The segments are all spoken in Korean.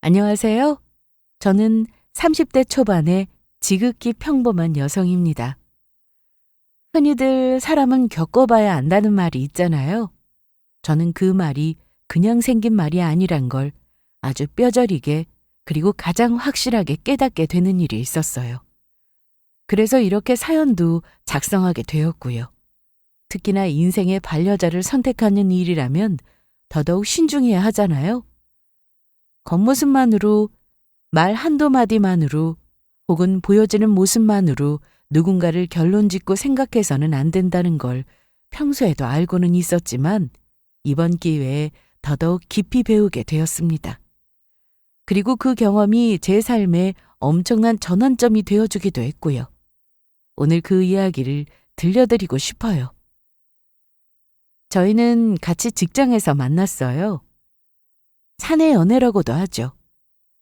안녕하세요. 저는 30대 초반의 지극히 평범한 여성입니다. 흔히들 사람은 겪어봐야 안다는 말이 있잖아요. 저는 그 말이 그냥 생긴 말이 아니란 걸 아주 뼈저리게 그리고 가장 확실하게 깨닫게 되는 일이 있었어요. 그래서 이렇게 사연도 작성하게 되었고요. 특히나 인생의 반려자를 선택하는 일이라면 더더욱 신중해야 하잖아요. 겉모습만으로, 말 한두 마디만으로, 혹은 보여지는 모습만으로 누군가를 결론짓고 생각해서는 안 된다는 걸 평소에도 알고는 있었지만 이번 기회에 더더욱 깊이 배우게 되었습니다. 그리고 그 경험이 제 삶에 엄청난 전환점이 되어주기도 했고요. 오늘 그 이야기를 들려드리고 싶어요. 저희는 같이 직장에서 만났어요. 사내 연애라고도 하죠.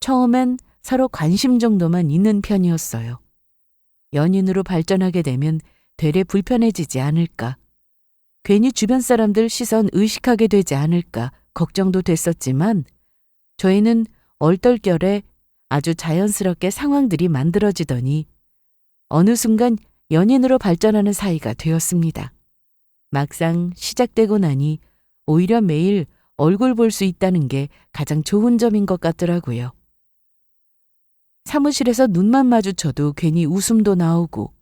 처음엔 서로 관심 정도만 있는 편이었어요. 연인으로 발전하게 되면 되레 불편해지지 않을까. 괜히 주변 사람들 시선 의식하게 되지 않을까 걱정도 됐었지만 저희는 얼떨결에 아주 자연스럽게 상황들이 만들어지더니 어느 순간 연인으로 발전하는 사이가 되었습니다. 막상 시작되고 나니 오히려 매일 얼굴 볼 수 있다는 게 가장 좋은 점인 것 같더라고요. 사무실에서 눈만 마주쳐도 괜히 웃음도 나오고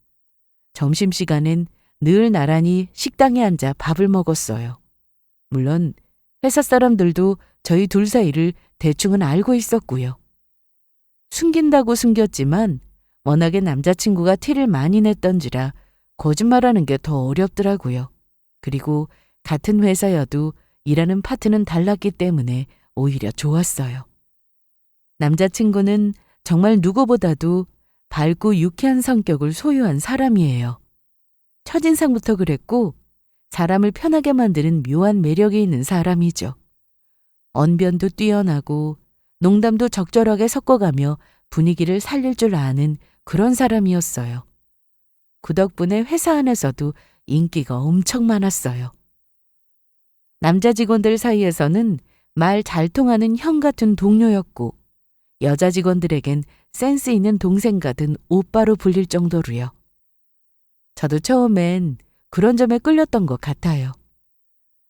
점심시간엔 늘 나란히 식당에 앉아 밥을 먹었어요. 물론 회사 사람들도 저희 둘 사이를 대충은 알고 있었고요. 숨긴다고 숨겼지만 워낙에 남자친구가 티를 많이 냈던지라 거짓말하는 게 더 어렵더라고요. 그리고 같은 회사여도 일하는 파트는 달랐기 때문에 오히려 좋았어요. 남자친구는 정말 누구보다도 밝고 유쾌한 성격을 소유한 사람이에요. 첫인상부터 그랬고 사람을 편하게 만드는 묘한 매력이 있는 사람이죠. 언변도 뛰어나고 농담도 적절하게 섞어가며 분위기를 살릴 줄 아는 그런 사람이었어요. 그 덕분에 회사 안에서도 인기가 엄청 많았어요. 남자 직원들 사이에서는 말 잘 통하는 형 같은 동료였고 여자 직원들에겐 센스 있는 동생 같은 오빠로 불릴 정도로요. 저도 처음엔 그런 점에 끌렸던 것 같아요.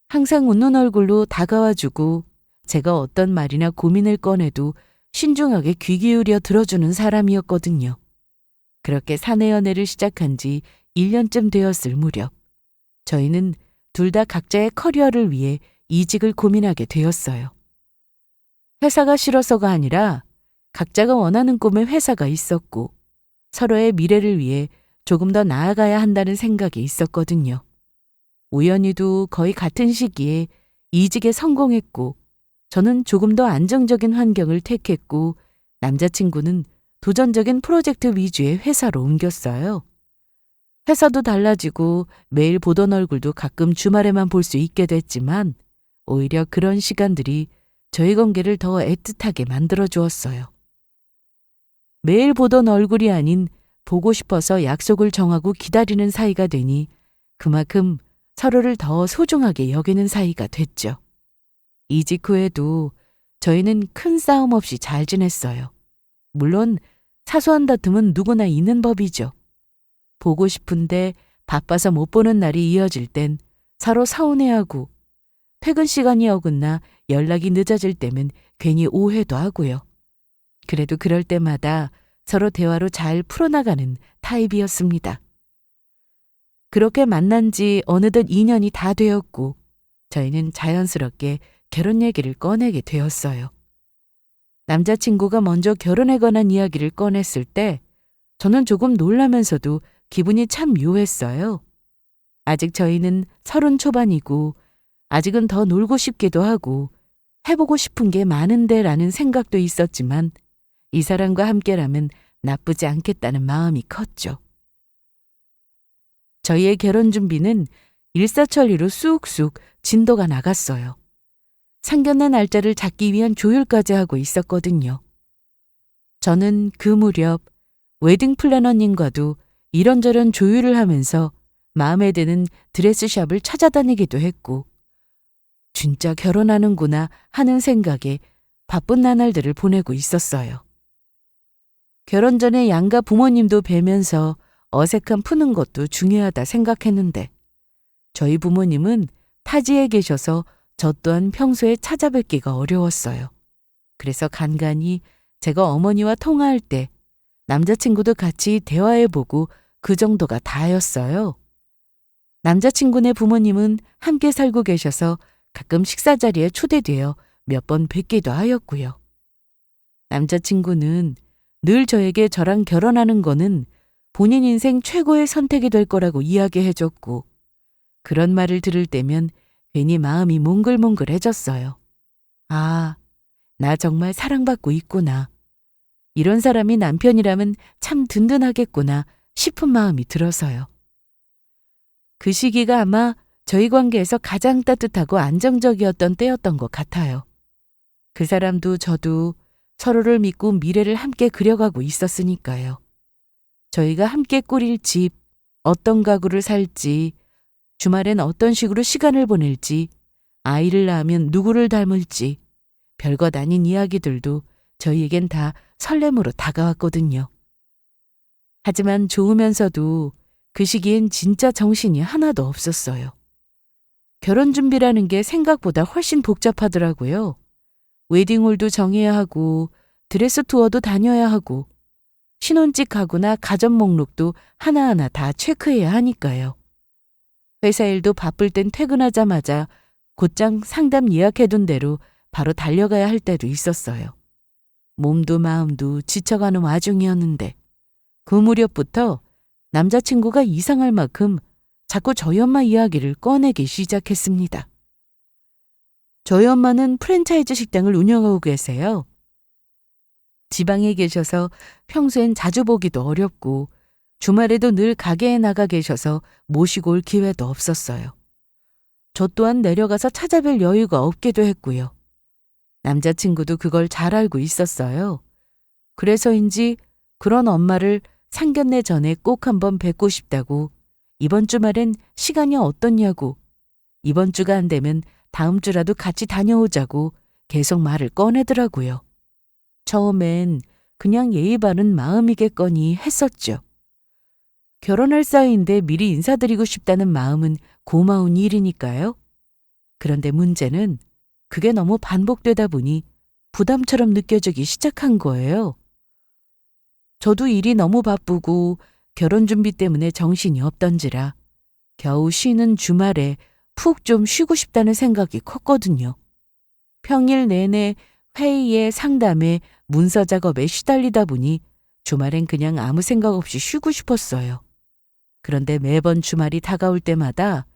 항상 웃는 얼굴로 다가와주고 제가 어떤 말이나 고민을 꺼내도 신중하게 귀 기울여 들어주는 사람이었거든요. 그렇게 사내 연애를 시작한 지 1년쯤 되었을 무렵 저희는 둘 다 각자의 커리어를 위해 이직을 고민하게 되었어요. 회사가 싫어서가 아니라 각자가 원하는 꿈의 회사가 있었고 서로의 미래를 위해 조금 더 나아가야 한다는 생각이 있었거든요. 우연히도 거의 같은 시기에 이직에 성공했고 저는 조금 더 안정적인 환경을 택했고 남자친구는 도전적인 프로젝트 위주의 회사로 옮겼어요. 회사도 달라지고 매일 보던 얼굴도 가끔 주말에만 볼 수 있게 됐지만 오히려 그런 시간들이 저희 관계를 더 애틋하게 만들어 주었어요. 매일 보던 얼굴이 아닌 보고 싶어서 약속을 정하고 기다리는 사이가 되니 그만큼 서로를 더 소중하게 여기는 사이가 됐죠. 이직 후에도 저희는 큰 싸움 없이 잘 지냈어요. 물론 사소한 다툼은 누구나 있는 법이죠. 보고 싶은데 바빠서 못 보는 날이 이어질 땐 서로 서운해하고 퇴근 시간이 어긋나 연락이 늦어질 때면 괜히 오해도 하고요. 그래도 그럴 때마다 서로 대화로 잘 풀어나가는 타입이었습니다. 그렇게 만난 지 어느덧 2년이 다 되었고 저희는 자연스럽게 결혼 얘기를 꺼내게 되었어요. 남자친구가 먼저 결혼에 관한 이야기를 꺼냈을 때 저는 조금 놀라면서도 기분이 참 묘했어요. 아직 저희는 30 초반이고 아직은 더 놀고 싶기도 하고 해보고 싶은 게 많은데 라는 생각도 있었지만 이 사람과 함께라면 나쁘지 않겠다는 마음이 컸죠. 저희의 결혼 준비는 일사천리로 쑥쑥 진도가 나갔어요. 상견례 날짜를 잡기 위한 조율까지 하고 있었거든요. 저는 그 무렵 웨딩 플래너님과도 이런저런 조율을 하면서 마음에 드는 드레스샵을 찾아다니기도 했고 진짜 결혼하는구나 하는 생각에 바쁜 나날들을 보내고 있었어요. 결혼 전에 양가 부모님도 뵈면서 어색함 푸는 것도 중요하다 생각했는데 저희 부모님은 타지에 계셔서 저 또한 평소에 찾아뵙기가 어려웠어요. 그래서 간간히 제가 어머니와 통화할 때 남자친구도 같이 대화해보고 그 정도가 다였어요. 남자친구네 부모님은 함께 살고 계셔서 가끔 식사 자리에 초대되어 몇 번 뵙기도 하였고요. 남자친구는 늘 저에게 저랑 결혼하는 거는 본인 인생 최고의 선택이 될 거라고 이야기해줬고 그런 말을 들을 때면 괜히 마음이 몽글몽글해졌어요. 아, 나 정말 사랑받고 있구나. 이런 사람이 남편이라면 참 든든하겠구나 싶은 마음이 들어서요. 그 시기가 아마 저희 관계에서 가장 따뜻하고 안정적이었던 때였던 것 같아요. 그 사람도 저도 서로를 믿고 미래를 함께 그려가고 있었으니까요. 저희가 함께 꾸릴 집, 어떤 가구를 살지, 주말엔 어떤 식으로 시간을 보낼지, 아이를 낳으면 누구를 닮을지, 별것 아닌 이야기들도 저희에겐 다 설렘으로 다가왔거든요. 하지만 좋으면서도 그 시기엔 진짜 정신이 하나도 없었어요. 결혼 준비라는 게 생각보다 훨씬 복잡하더라고요. 웨딩홀도 정해야 하고 드레스 투어도 다녀야 하고 신혼집 가구나 가전 목록도 하나하나 다 체크해야 하니까요. 회사 일도 바쁠 땐 퇴근하자마자 곧장 상담 예약해둔 대로 바로 달려가야 할 때도 있었어요. 몸도 마음도 지쳐가는 와중이었는데 그 무렵부터 남자친구가 이상할 만큼 자꾸 저희 엄마 이야기를 꺼내기 시작했습니다. 저희 엄마는 프랜차이즈 식당을 운영하고 계세요. 지방에 계셔서 평소엔 자주 보기도 어렵고 주말에도 늘 가게에 나가 계셔서 모시고 올 기회도 없었어요. 저 또한 내려가서 찾아뵐 여유가 없기도 했고요. 남자친구도 그걸 잘 알고 있었어요. 그래서인지 그런 엄마를 상견례 전에 꼭 한번 뵙고 싶다고 이번 주말엔 시간이 어떻냐고 이번 주가 안 되면 다음 주라도 같이 다녀오자고 계속 말을 꺼내더라고요. 처음엔 그냥 예의 바른 마음이겠거니 했었죠. 결혼할 사이인데 미리 인사드리고 싶다는 마음은 고마운 일이니까요. 그런데 문제는 그게 너무 반복되다 보니 부담처럼 느껴지기 시작한 거예요. 저도 일이 너무 바쁘고 결혼 준비 때문에 정신이 없던지라 겨우 쉬는 주말에 푹 좀 쉬고 싶다는 생각이 컸거든요. 평일 내내 회의에 상담에 문서 작업에 시달리다 보니 주말엔 그냥 아무 생각 없이 쉬고 싶었어요. 그런데 매번 주말이 다가올 때마다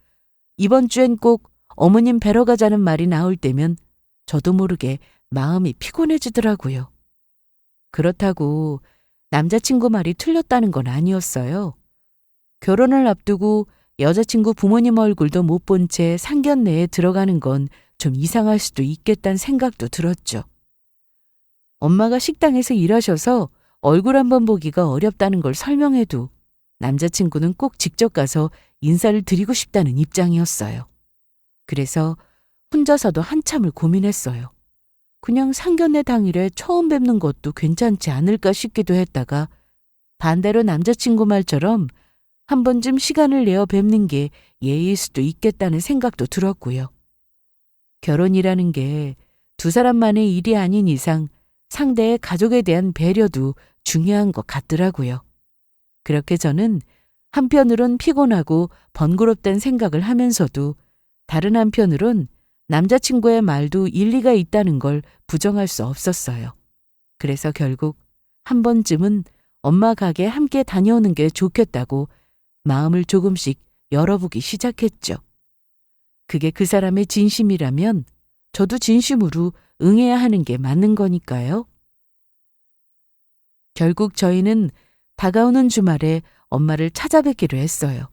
이번 주엔 꼭 어머님 뵈러 가자는 말이 나올 때면 저도 모르게 마음이 피곤해지더라고요. 그렇다고 남자친구 말이 틀렸다는 건 아니었어요. 결혼을 앞두고 여자친구 부모님 얼굴도 못 본 채 상견례에 들어가는 건 좀 이상할 수도 있겠다는 생각도 들었죠. 엄마가 식당에서 일하셔서 얼굴 한번 보기가 어렵다는 걸 설명해도 남자친구는 꼭 직접 가서 인사를 드리고 싶다는 입장이었어요. 그래서 혼자서도 한참을 고민했어요. 그냥 상견례 당일에 처음 뵙는 것도 괜찮지 않을까 싶기도 했다가 반대로 남자친구 말처럼 한 번쯤 시간을 내어 뵙는 게 예의일 수도 있겠다는 생각도 들었고요. 결혼이라는 게 두 사람만의 일이 아닌 이상 상대의 가족에 대한 배려도 중요한 것 같더라고요. 그렇게 저는 한편으론 피곤하고 번거롭다는 생각을 하면서도 다른 한편으론 남자친구의 말도 일리가 있다는 걸 부정할 수 없었어요. 그래서 결국 한 번쯤은 엄마 가게 함께 다녀오는 게 좋겠다고 마음을 조금씩 열어보기 시작했죠. 그게 그 사람의 진심이라면 저도 진심으로 응해야 하는 게 맞는 거니까요. 결국 저희는 다가오는 주말에 엄마를 찾아뵙기로 했어요.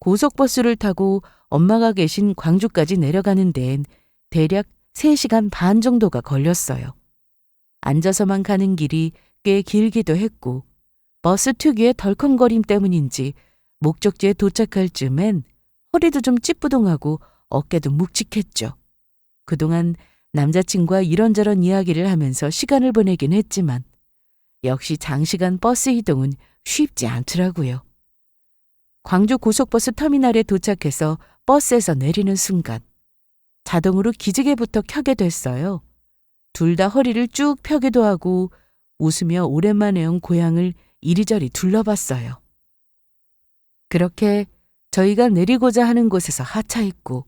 고속버스를 타고 엄마가 계신 광주까지 내려가는 데엔 대략 3시간 반 정도가 걸렸어요. 앉아서만 가는 길이 꽤 길기도 했고 버스 특유의 덜컹거림 때문인지 목적지에 도착할 즈음엔 허리도 좀 찌뿌둥하고 어깨도 묵직했죠. 그동안 남자친구와 이런저런 이야기를 하면서 시간을 보내긴 했지만 역시 장시간 버스 이동은 쉽지 않더라고요. 광주 고속버스 터미널에 도착해서 버스에서 내리는 순간 자동으로 기지개부터 켜게 됐어요. 둘 다 허리를 쭉 펴기도 하고 웃으며 오랜만에 온 고향을 이리저리 둘러봤어요. 그렇게 저희가 내리고자 하는 곳에서 하차했고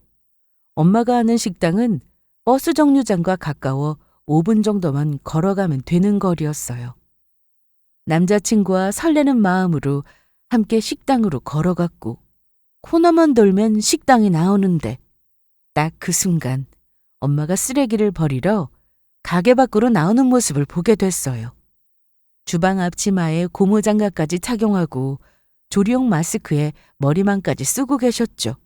엄마가 아는 식당은 버스 정류장과 가까워 5분 정도만 걸어가면 되는 거리였어요. 남자친구와 설레는 마음으로 함께 식당으로 걸어갔고 코너만 돌면 식당이 나오는데 딱 그 순간 엄마가 쓰레기를 버리러 가게 밖으로 나오는 모습을 보게 됐어요. 주방 앞치마에 고무장갑까지 착용하고 조리용 마스크에 머리망까지 쓰고 계셨죠.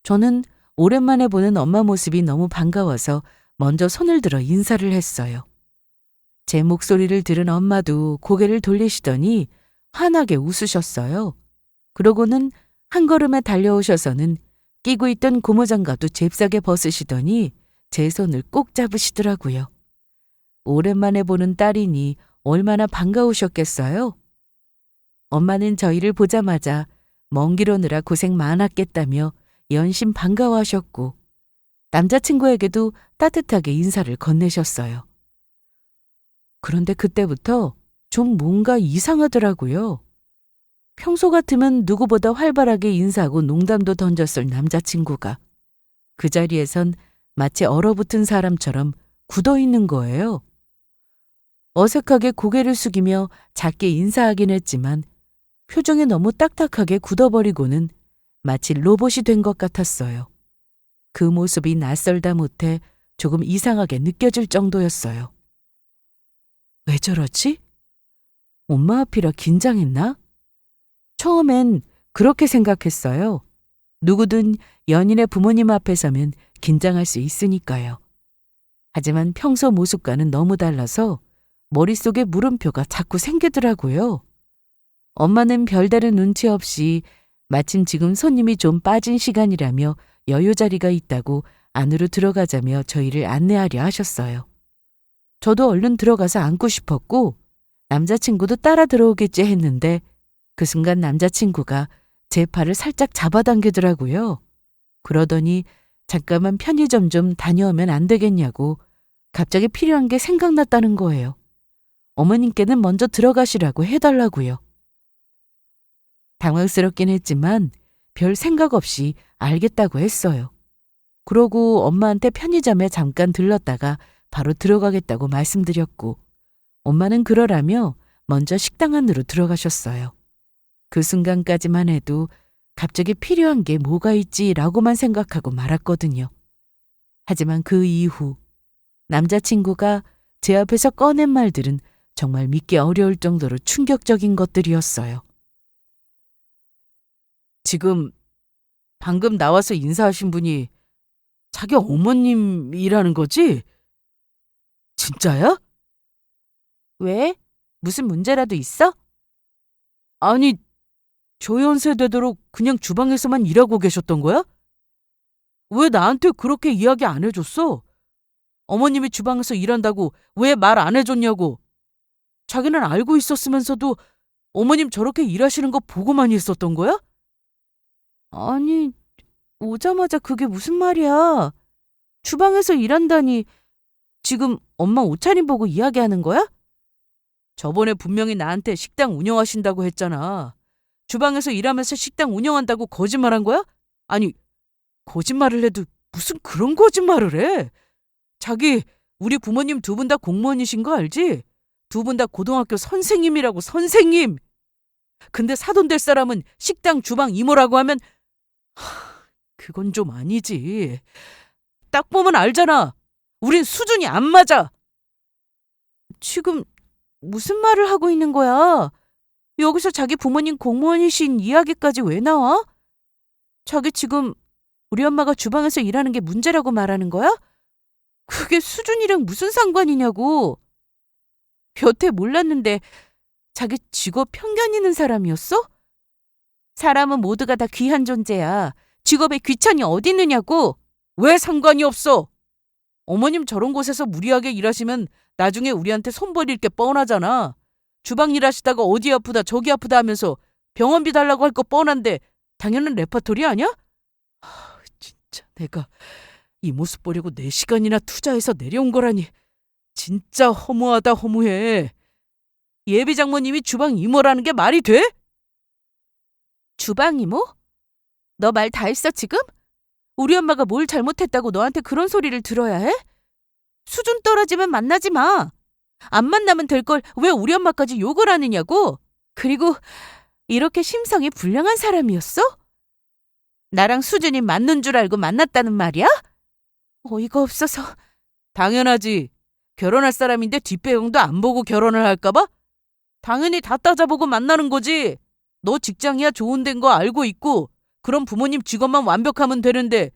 저는 오랜만에 보는 엄마 모습이 너무 반가워서 먼저 손을 들어 인사를 했어요. 제 목소리를 들은 엄마도 고개를 돌리시더니 환하게 웃으셨어요. 그러고는 한 걸음에 달려오셔서는 끼고 있던 고무장갑도 잽싸게 벗으시더니 제 손을 꼭 잡으시더라고요. 오랜만에 보는 딸이니 얼마나 반가우셨겠어요? 엄마는 저희를 보자마자 먼 길 오느라 고생 많았겠다며 연신 반가워하셨고 남자친구에게도 따뜻하게 인사를 건네셨어요. 그런데 그때부터 좀 뭔가 이상하더라고요. 평소 같으면 누구보다 활발하게 인사하고 농담도 던졌을 남자친구가 그 자리에선 마치 얼어붙은 사람처럼 굳어있는 거예요. 어색하게 고개를 숙이며 작게 인사하긴 했지만 표정이 너무 딱딱하게 굳어버리고는 마치 로봇이 된 것 같았어요. 그 모습이 낯설다 못해 조금 이상하게 느껴질 정도였어요. 왜 저러지? 엄마 앞이라 긴장했나? 처음엔 그렇게 생각했어요. 누구든 연인의 부모님 앞에 서면 긴장할 수 있으니까요. 하지만 평소 모습과는 너무 달라서 머릿속에 물음표가 자꾸 생기더라고요. 엄마는 별다른 눈치 없이 마침 지금 손님이 좀 빠진 시간이라며 여유 자리가 있다고 안으로 들어가자며 저희를 안내하려 하셨어요. 저도 얼른 들어가서 앉고 싶었고 남자친구도 따라 들어오겠지 했는데 그 순간 남자친구가 제 팔을 살짝 잡아당기더라고요. 그러더니 잠깐만 편의점 좀 다녀오면 안 되겠냐고 갑자기 필요한 게 생각났다는 거예요. 어머님께는 먼저 들어가시라고 해달라고요. 당황스럽긴 했지만 별 생각 없이 알겠다고 했어요. 그러고 엄마한테 편의점에 잠깐 들렀다가 바로 들어가겠다고 말씀드렸고 엄마는 그러라며 먼저 식당 안으로 들어가셨어요. 그 순간까지만 해도 갑자기 필요한 게 뭐가 있지라고만 생각하고 말았거든요. 하지만 그 이후 남자친구가 제 앞에서 꺼낸 말들은 정말 믿기 어려울 정도로 충격적인 것들이었어요. 지금 방금 나와서 인사하신 분이 자기 어머님이라는 거지? 진짜야? 왜? 무슨 문제라도 있어? 아니, 저 연세 되도록 그냥 주방에서만 일하고 계셨던 거야? 왜 나한테 그렇게 이야기 안 해줬어? 어머님이 주방에서 일한다고 왜 말 안 해줬냐고. 자기는 알고 있었으면서도 어머님 저렇게 일하시는 거 보고만 있었던 거야? 아니, 오자마자 그게 무슨 말이야. 주방에서 일한다니 지금 엄마 옷차림 보고 이야기하는 거야? 저번에 분명히 나한테 식당 운영하신다고 했잖아. 주방에서 일하면서 식당 운영한다고 거짓말한 거야? 아니, 거짓말을 해도 무슨 그런 거짓말을 해? 자기 우리 부모님 두 분 다 공무원이신 거 알지? 두 분 다 고등학교 선생님이라고, 선생님! 근데 사돈 될 사람은 식당 주방 이모라고 하면 그건 좀 아니지. 딱 보면 알잖아. 우린 수준이 안 맞아. 지금 무슨 말을 하고 있는 거야? 여기서 자기 부모님 공무원이신 이야기까지 왜 나와? 자기 지금 우리 엄마가 주방에서 일하는 게 문제라고 말하는 거야? 그게 수준이랑 무슨 상관이냐고. 여태 몰랐는데 자기 직업 편견 있는 사람이었어? 사람은 모두가 다 귀한 존재야. 직업에 귀천이 어디 있느냐고. 왜 상관이 없어? 어머님 저런 곳에서 무리하게 일하시면 나중에 우리한테 손 벌릴 게 뻔하잖아. 주방 일하시다가 어디 아프다 저기 아프다 하면서 병원비 달라고 할 거 뻔한데 당연한 레퍼토리 아니야? 진짜 내가 이 모습 보려고 4시간이나 투자해서 내려온 거라니. 진짜 허무하다 허무해. 예비 장모님이 주방 이모라는 게 말이 돼? 주방 이모? 너 말 다 했어 지금? 우리 엄마가 뭘 잘못했다고 너한테 그런 소리를 들어야 해? 수준 떨어지면 만나지 마. 안 만나면 될 걸 왜 우리 엄마까지 욕을 하느냐고? 그리고 이렇게 심성이 불량한 사람이었어? 나랑 수준이 맞는 줄 알고 만났다는 말이야? 어이가 없어서. 당연하지. 결혼할 사람인데 뒷배경도 안 보고 결혼을 할까 봐? 당연히 다 따져보고 만나는 거지. 너 직장이야 좋은 데인 거 알고 있고 그럼 부모님 직업만 완벽하면 되는데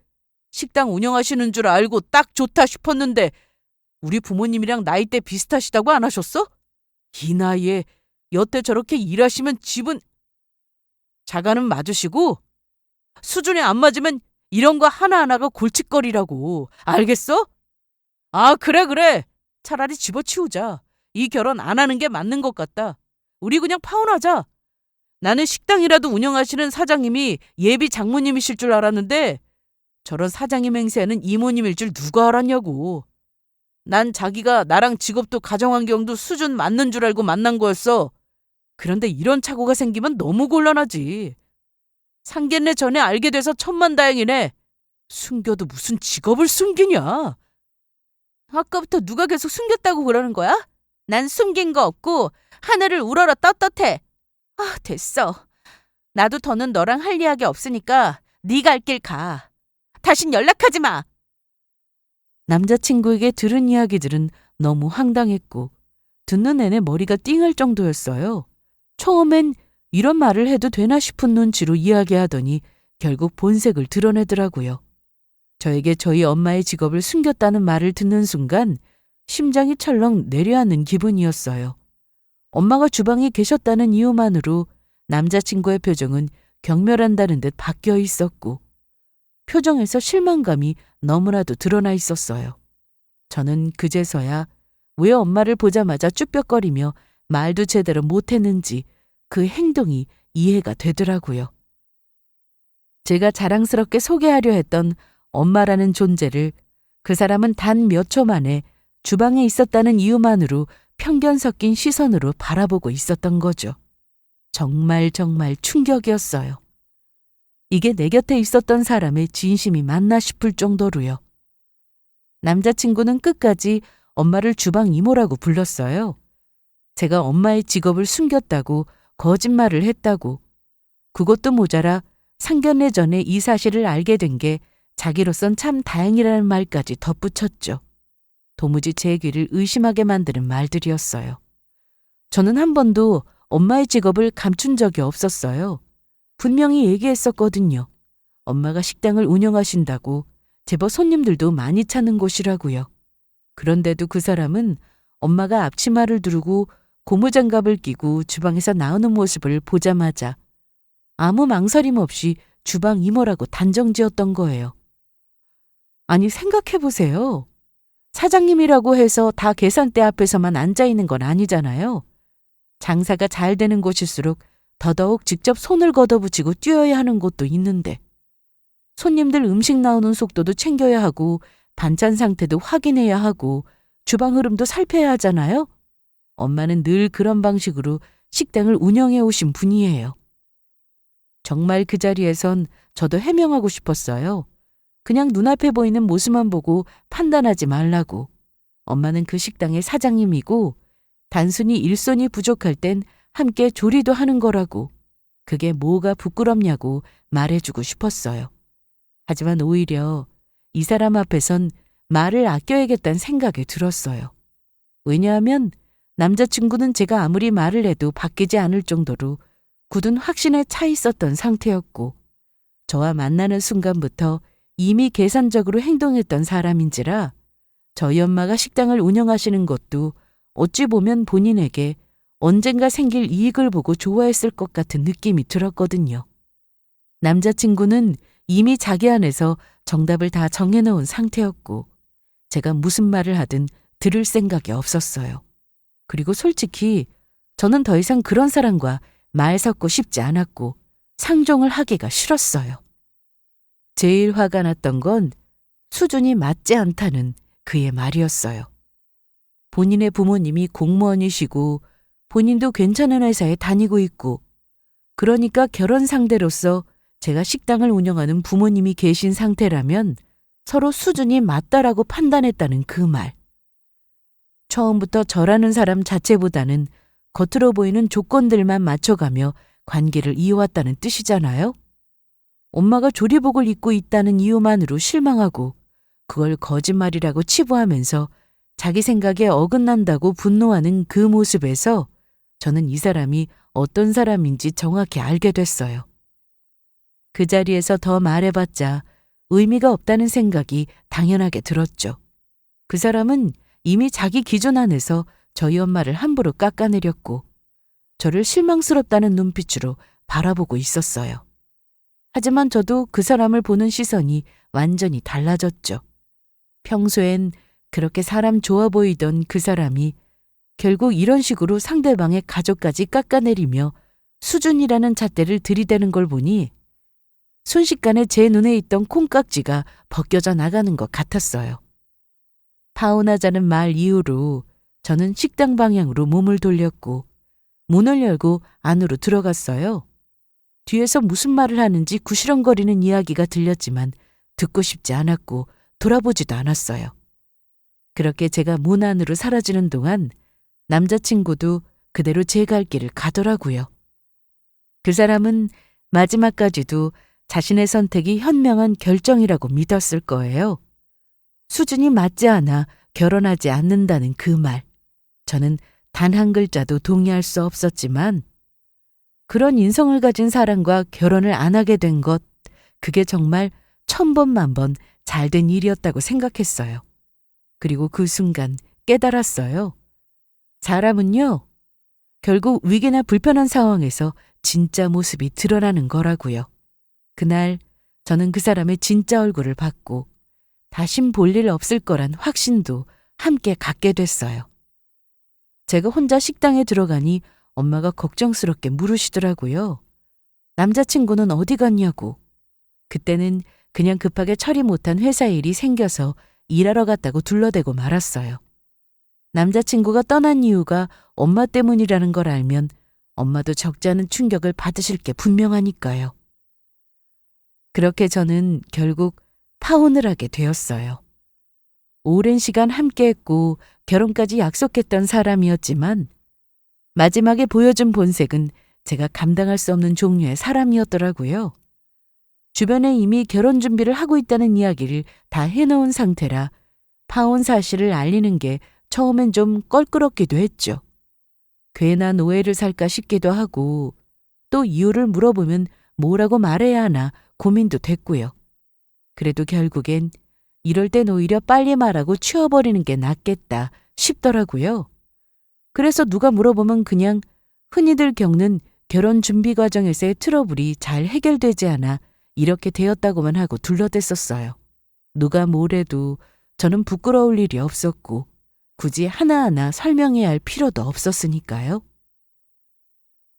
식당 운영하시는 줄 알고 딱 좋다 싶었는데 우리 부모님이랑 나이대 비슷하시다고 안 하셨어? 이 나이에 여태 저렇게 일하시면 집은 자가는 맞으시고 수준이 안 맞으면 이런 거 하나하나가 골칫거리라고. 알겠어? 아, 그래. 차라리 집어치우자. 이 결혼 안 하는 게 맞는 것 같다. 우리 그냥 파혼하자. 나는 식당이라도 운영하시는 사장님이 예비 장모님이실 줄 알았는데 저런 사장님 행세하는 이모님일 줄 누가 알았냐고. 난 자기가 나랑 직업도 가정환경도 수준 맞는 줄 알고 만난 거였어. 그런데 이런 착오가 생기면 너무 곤란하지. 상견례 전에 알게 돼서 천만다행이네. 숨겨도 무슨 직업을 숨기냐. 아까부터 누가 계속 숨겼다고 그러는 거야? 난 숨긴 거 없고 하늘을 우러러 떳떳해. 아, 됐어. 나도 더는 너랑 할 이야기 없으니까 네가 할 길 가. 다신 연락하지 마. 남자친구에게 들은 이야기들은 너무 황당했고 듣는 내내 머리가 띵할 정도였어요. 처음엔 이런 말을 해도 되나 싶은 눈치로 이야기하더니 결국 본색을 드러내더라고요. 저에게 저희 엄마의 직업을 숨겼다는 말을 듣는 순간 심장이 철렁 내려앉는 기분이었어요. 엄마가 주방에 계셨다는 이유만으로 남자친구의 표정은 경멸한다는 듯 바뀌어 있었고 표정에서 실망감이 너무나도 드러나 있었어요. 저는 그제서야 왜 엄마를 보자마자 쭈뼛거리며 말도 제대로 못했는지 그 행동이 이해가 되더라고요. 제가 자랑스럽게 소개하려 했던 엄마라는 존재를 그 사람은 단 몇 초 만에 주방에 있었다는 이유만으로 편견 섞인 시선으로 바라보고 있었던 거죠. 정말 충격이었어요. 이게 내 곁에 있었던 사람의 진심이 맞나 싶을 정도로요. 남자친구는 끝까지 엄마를 주방 이모라고 불렀어요. 제가 엄마의 직업을 숨겼다고 거짓말을 했다고 그것도 모자라 상견례 전에 이 사실을 알게 된 게 자기로선 참 다행이라는 말까지 덧붙였죠. 도무지 제 귀를 의심하게 만드는 말들이었어요. 저는 한 번도 엄마의 직업을 감춘 적이 없었어요. 분명히 얘기했었거든요. 엄마가 식당을 운영하신다고 제법 손님들도 많이 찾는 곳이라고요. 그런데도 그 사람은 엄마가 앞치마를 두르고 고무장갑을 끼고 주방에서 나오는 모습을 보자마자 아무 망설임 없이 주방 이모라고 단정지었던 거예요. 아니 생각해보세요. 사장님이라고 해서 다 계산대 앞에서만 앉아있는 건 아니잖아요. 장사가 잘 되는 곳일수록 더더욱 직접 손을 걷어붙이고 뛰어야 하는 곳도 있는데 손님들 음식 나오는 속도도 챙겨야 하고 반찬 상태도 확인해야 하고 주방 흐름도 살펴야 하잖아요. 엄마는 늘 그런 방식으로 식당을 운영해 오신 분이에요. 정말 그 자리에선 저도 해명하고 싶었어요. 그냥 눈앞에 보이는 모습만 보고 판단하지 말라고. 엄마는 그 식당의 사장님이고 단순히 일손이 부족할 땐 함께 조리도 하는 거라고. 그게 뭐가 부끄럽냐고 말해주고 싶었어요. 하지만 오히려 이 사람 앞에선 말을 아껴야겠다는 생각이 들었어요. 왜냐하면 남자친구는 제가 아무리 말을 해도 바뀌지 않을 정도로 굳은 확신에 차 있었던 상태였고 저와 만나는 순간부터 이미 계산적으로 행동했던 사람인지라 저희 엄마가 식당을 운영하시는 것도 어찌 보면 본인에게 언젠가 생길 이익을 보고 좋아했을 것 같은 느낌이 들었거든요. 남자친구는 이미 자기 안에서 정답을 다 정해놓은 상태였고 제가 무슨 말을 하든 들을 생각이 없었어요. 그리고 솔직히 저는 더 이상 그런 사람과 말 섞고 싶지 않았고 상종을 하기가 싫었어요. 제일 화가 났던 건 수준이 맞지 않다는 그의 말이었어요. 본인의 부모님이 공무원이시고 본인도 괜찮은 회사에 다니고 있고 그러니까 결혼 상대로서 제가 식당을 운영하는 부모님이 계신 상태라면 서로 수준이 맞다라고 판단했다는 그 말. 처음부터 저라는 사람 자체보다는 겉으로 보이는 조건들만 맞춰가며 관계를 이어왔다는 뜻이잖아요. 엄마가 조리복을 입고 있다는 이유만으로 실망하고 그걸 거짓말이라고 치부하면서 자기 생각에 어긋난다고 분노하는 그 모습에서 저는 이 사람이 어떤 사람인지 정확히 알게 됐어요. 그 자리에서 더 말해봤자 의미가 없다는 생각이 당연하게 들었죠. 그 사람은 이미 자기 기준 안에서 저희 엄마를 함부로 깎아내렸고 저를 실망스럽다는 눈빛으로 바라보고 있었어요. 하지만 저도 그 사람을 보는 시선이 완전히 달라졌죠. 평소엔 그렇게 사람 좋아 보이던 그 사람이 결국 이런 식으로 상대방의 가족까지 깎아내리며 수준이라는 잣대를 들이대는 걸 보니 순식간에 제 눈에 있던 콩깍지가 벗겨져 나가는 것 같았어요. 파혼하자는 말 이후로 저는 식당 방향으로 몸을 돌렸고 문을 열고 안으로 들어갔어요. 뒤에서 무슨 말을 하는지 구시렁거리는 이야기가 들렸지만 듣고 싶지 않았고 돌아보지도 않았어요. 그렇게 제가 문 안으로 사라지는 동안 남자친구도 그대로 제 갈 길을 가더라고요. 그 사람은 마지막까지도 자신의 선택이 현명한 결정이라고 믿었을 거예요. 수준이 맞지 않아 결혼하지 않는다는 그 말. 저는 단 한 글자도 동의할 수 없었지만 그런 인성을 가진 사람과 결혼을 안 하게 된 것, 그게 정말 1000번 1000번 잘된 일이었다고 생각했어요. 그리고 그 순간 깨달았어요. 사람은요, 결국 위기나 불편한 상황에서 진짜 모습이 드러나는 거라고요. 그날 저는 그 사람의 진짜 얼굴을 봤고 다신 볼 일 없을 거란 확신도 함께 갖게 됐어요. 제가 혼자 식당에 들어가니 엄마가 걱정스럽게 물으시더라고요. 남자친구는 어디 갔냐고. 그때는 그냥 급하게 처리 못한 회사 일이 생겨서 일하러 갔다고 둘러대고 말았어요. 남자친구가 떠난 이유가 엄마 때문이라는 걸 알면 엄마도 적지 않은 충격을 받으실 게 분명하니까요. 그렇게 저는 결국 파혼을 하게 되었어요. 오랜 시간 함께했고 결혼까지 약속했던 사람이었지만 마지막에 보여준 본색은 제가 감당할 수 없는 종류의 사람이었더라고요. 주변에 이미 결혼 준비를 하고 있다는 이야기를 다 해놓은 상태라 파혼 사실을 알리는 게 처음엔 좀 껄끄럽기도 했죠. 괜한 오해를 살까 싶기도 하고 또 이유를 물어보면 뭐라고 말해야 하나 고민도 됐고요. 그래도 결국엔 이럴 땐 오히려 빨리 말하고 치워버리는 게 낫겠다 싶더라고요. 그래서 누가 물어보면 그냥 흔히들 겪는 결혼 준비 과정에서의 트러블이 잘 해결되지 않아 이렇게 되었다고만 하고 둘러댔었어요. 누가 뭐래도 저는 부끄러울 일이 없었고 굳이 하나하나 설명해야 할 필요도 없었으니까요.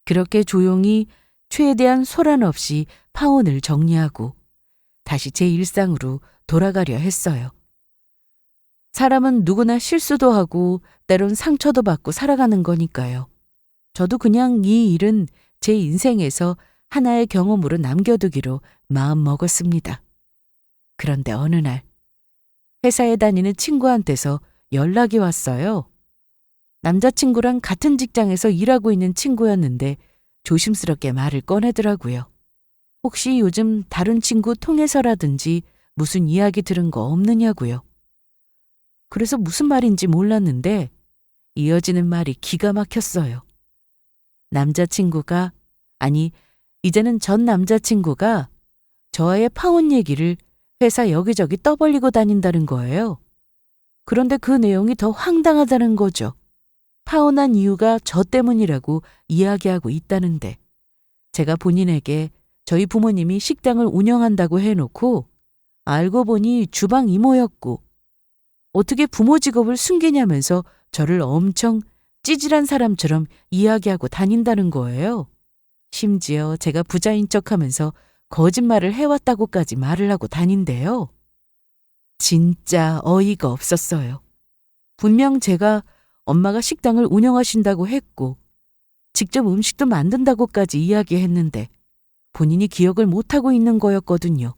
그렇게 조용히 최대한 소란 없이 파혼을 정리하고 다시 제 일상으로 돌아가려 했어요. 사람은 누구나 실수도 하고 때론 상처도 받고 살아가는 거니까요. 저도 그냥 이 일은 제 인생에서 하나의 경험으로 남겨두기로 마음먹었습니다. 그런데 어느 날 회사에 다니는 친구한테서 연락이 왔어요. 남자친구랑 같은 직장에서 일하고 있는 친구였는데 조심스럽게 말을 꺼내더라고요. 혹시 요즘 다른 친구 통해서라든지 무슨 이야기 들은 거 없느냐고요. 그래서 무슨 말인지 몰랐는데 이어지는 말이 기가 막혔어요. 남자친구가, 아니 이제는 전 남자친구가 저와의 파혼 얘기를 회사 여기저기 떠벌리고 다닌다는 거예요. 그런데 그 내용이 더 황당하다는 거죠. 파혼한 이유가 저 때문이라고 이야기하고 있다는데 제가 본인에게 저희 부모님이 식당을 운영한다고 해놓고 알고 보니 주방 이모였고 어떻게 부모 직업을 숨기냐면서 저를 엄청 찌질한 사람처럼 이야기하고 다닌다는 거예요. 심지어 제가 부자인 척하면서 거짓말을 해왔다고까지 말을 하고 다닌대요. 진짜 어이가 없었어요. 분명 제가 엄마가 식당을 운영하신다고 했고 직접 음식도 만든다고까지 이야기했는데 본인이 기억을 못하고 있는 거였거든요.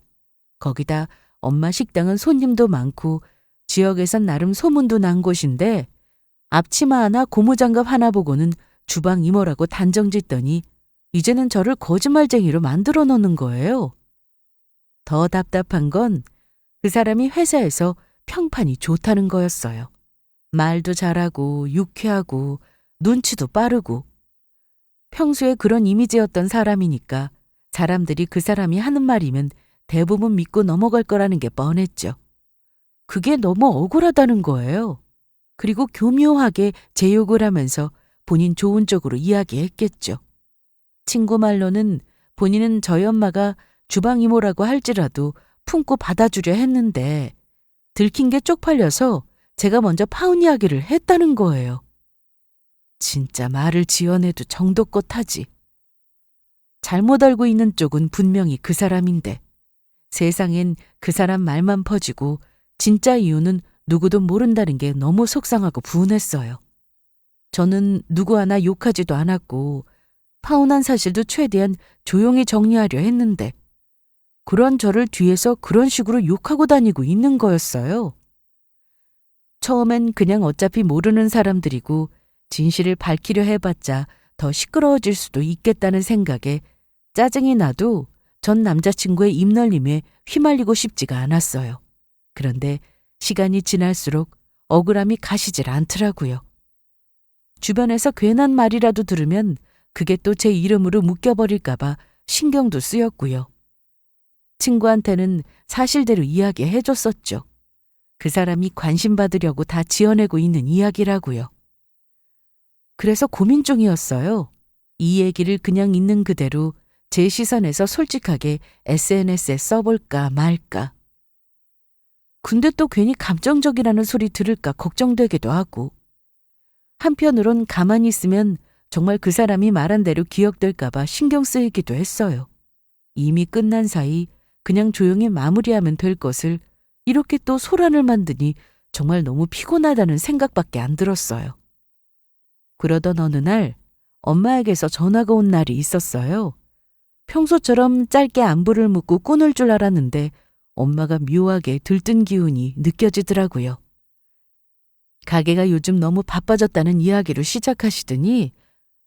거기다 엄마 식당은 손님도 많고 지역에선 나름 소문도 난 곳인데 앞치마 하나 고무장갑 하나 보고는 주방 이모라고 단정짓더니 이제는 저를 거짓말쟁이로 만들어 놓는 거예요. 더 답답한 건 그 사람이 회사에서 평판이 좋다는 거였어요. 말도 잘하고 유쾌하고 눈치도 빠르고 평소에 그런 이미지였던 사람이니까 사람들이 그 사람이 하는 말이면 대부분 믿고 넘어갈 거라는 게 뻔했죠. 그게 너무 억울하다는 거예요. 그리고 교묘하게 제 욕을 하면서 본인 좋은 쪽으로 이야기했겠죠. 친구 말로는 본인은 저희 엄마가 주방 이모라고 할지라도 품고 받아주려 했는데 들킨 게 쪽팔려서 제가 먼저 파혼 이야기를 했다는 거예요. 진짜 말을 지어내도 정도껏 하지. 잘못 알고 있는 쪽은 분명히 그 사람인데 세상엔 그 사람 말만 퍼지고 진짜 이유는 누구도 모른다는 게 너무 속상하고 분했어요. 저는 누구 하나 욕하지도 않았고 파혼한 사실도 최대한 조용히 정리하려 했는데 그런 저를 뒤에서 그런 식으로 욕하고 다니고 있는 거였어요. 처음엔 그냥 어차피 모르는 사람들이고 진실을 밝히려 해봤자 더 시끄러워질 수도 있겠다는 생각에 짜증이 나도 전 남자친구의 입널림에 휘말리고 싶지가 않았어요. 그런데 시간이 지날수록 억울함이 가시질 않더라고요. 주변에서 괜한 말이라도 들으면 그게 또 제 이름으로 묶여버릴까봐 신경도 쓰였고요. 친구한테는 사실대로 이야기해줬었죠. 그 사람이 관심받으려고 다 지어내고 있는 이야기라고요. 그래서 고민 중이었어요. 이 얘기를 그냥 있는 그대로 제 시선에서 솔직하게 SNS에 써볼까 말까. 근데 또 괜히 감정적이라는 소리 들을까 걱정되기도 하고 한편으론 가만히 있으면 정말 그 사람이 말한 대로 기억될까 봐 신경 쓰이기도 했어요. 이미 끝난 사이 그냥 조용히 마무리하면 될 것을 이렇게 또 소란을 만드니 정말 너무 피곤하다는 생각밖에 안 들었어요. 그러던 어느 날 엄마에게서 전화가 온 날이 있었어요. 평소처럼 짧게 안부를 묻고 끊을 줄 알았는데 엄마가 묘하게 들뜬 기운이 느껴지더라고요. 가게가 요즘 너무 바빠졌다는 이야기로 시작하시더니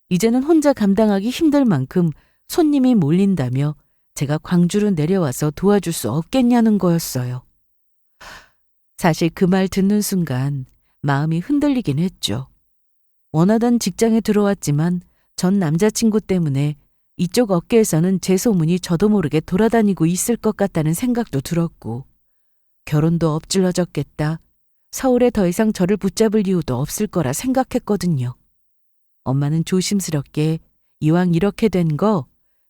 이제는 혼자 감당하기 힘들 만큼 손님이 몰린다며 제가 광주로 내려와서 도와줄 수 없겠냐는 거였어요. 사실 그 말 듣는 순간 마음이 흔들리긴 했죠. 원하던 직장에 들어왔지만 전 남자친구 때문에 이쪽 업계에서는 제 소문이 저도 모르게 돌아다니고 있을 것 같다는 생각도 들었고 결혼도 엎질러졌겠다. 서울에 더 이상 저를 붙잡을 이유도 없을 거라 생각했거든요. 엄마는 조심스럽게 이왕 이렇게 된 거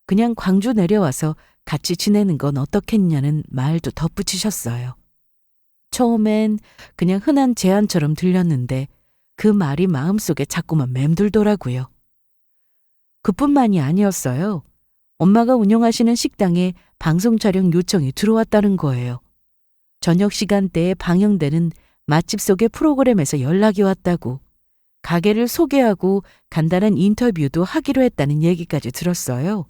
그냥 광주 내려와서 같이 지내는 건 어떻겠냐는 말도 덧붙이셨어요. 처음엔 그냥 흔한 제안처럼 들렸는데 그 말이 마음속에 자꾸만 맴돌더라고요. 그뿐만이 아니었어요. 엄마가 운영하시는 식당에 방송 촬영 요청이 들어왔다는 거예요. 저녁 시간대에 방영되는 맛집 소개 프로그램에서 연락이 왔다고 가게를 소개하고 간단한 인터뷰도 하기로 했다는 얘기까지 들었어요.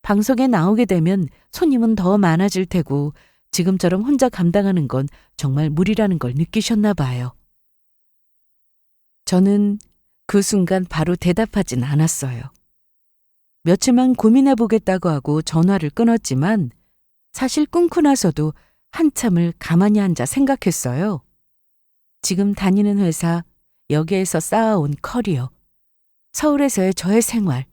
방송에 나오게 되면 손님은 더 많아질 테고 지금처럼 혼자 감당하는 건 정말 무리라는 걸 느끼셨나 봐요. 저는 그 순간 바로 대답하진 않았어요. 며칠만 고민해보겠다고 하고 전화를 끊었지만 사실 끊고 나서도 한참을 가만히 앉아 생각했어요. 지금 다니는 회사, 여기에서 쌓아온 커리어, 서울에서의 저의 생활,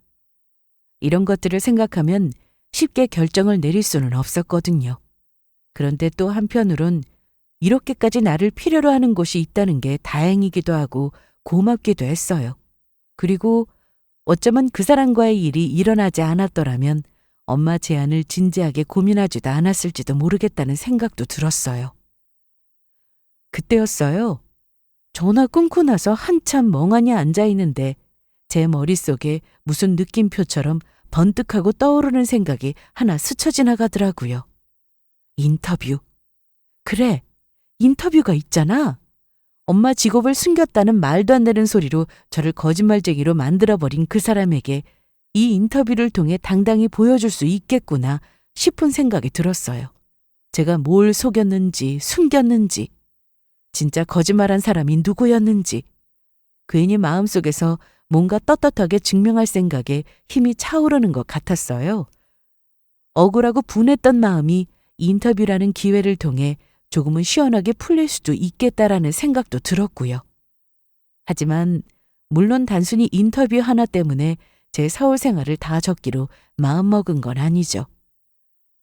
이런 것들을 생각하면 쉽게 결정을 내릴 수는 없었거든요. 그런데 또 한편으론 이렇게까지 나를 필요로 하는 곳이 있다는 게 다행이기도 하고 고맙기도 했어요. 그리고 어쩌면 그 사람과의 일이 일어나지 않았더라면 엄마 제안을 진지하게 고민하지도 않았을지도 모르겠다는 생각도 들었어요. 그때였어요. 전화 끊고 나서 한참 멍하니 앉아 있는데 제 머릿속에 무슨 느낌표처럼 번뜩하고 떠오르는 생각이 하나 스쳐 지나가더라고요. 인터뷰. 그래, 인터뷰가 있잖아. 엄마 직업을 숨겼다는 말도 안 되는 소리로 저를 거짓말쟁이로 만들어버린 그 사람에게 이 인터뷰를 통해 당당히 보여줄 수 있겠구나 싶은 생각이 들었어요. 제가 뭘 속였는지 숨겼는지 진짜 거짓말한 사람이 누구였는지 괜히 마음속에서 뭔가 떳떳하게 증명할 생각에 힘이 차오르는 것 같았어요. 억울하고 분했던 마음이 인터뷰라는 기회를 통해 조금은 시원하게 풀릴 수도 있겠다라는 생각도 들었고요. 하지만 물론 단순히 인터뷰 하나 때문에 제 서울 생활을 다 접기로 마음먹은 건 아니죠.